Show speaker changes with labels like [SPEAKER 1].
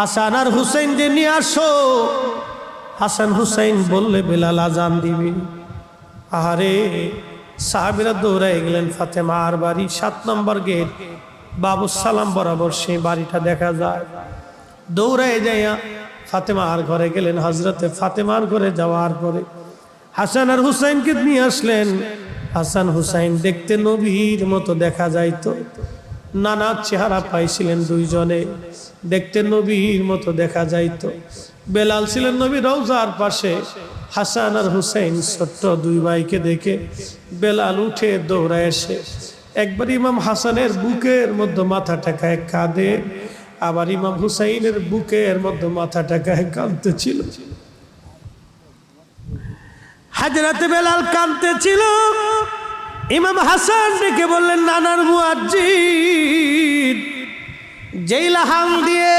[SPEAKER 1] হাসান আর হুসাইন যে নিয়ে আসো। হাসান হুসাইন বললে বেলাল আজান দিবে। আহারে সাহাবীরা দৌড়ায় গেলেন ফাতেমার বাড়ি, 7 নম্বর গেট, বাবুস সালাম বরাবর সেই বাড়িটা দেখা যায়। দৌড়ায় যাইয়া ফাতেমার ঘরে গেলেন। হযরতে ফাতেমার ঘরে যাওয়ার পরে হাসান আর হুসাইনকে নিয়ে আসলেন। হাসান হুসাইন দেখতে নবীর মতো দেখা যাইতো, নানা চেহারা পাইছিলেন দুইজনে, দেখতে নবীর মতো দেখা যাইতো। বেলাল ছিলেন নবীর রওজার পাশে। হাসান আর হুসাইন ছোট্ট দুই ভাইকে দেখে বেলাল উঠে দৌড়ায় এসে একবার ইমাম হাসানের বুকের মধ্যে মাথা ঠেকায় কাঁদে, আবার ইমাম হুসাইনের বুকের মধ্যে মাথা ঠেকায় কাঁদতেছিল। হযরতে বেলাল কাঁদতেছিল। ইমাম হাসান ডেকে বললেন, নানার মুয়াজ্জিন যেই লাহান দিয়ে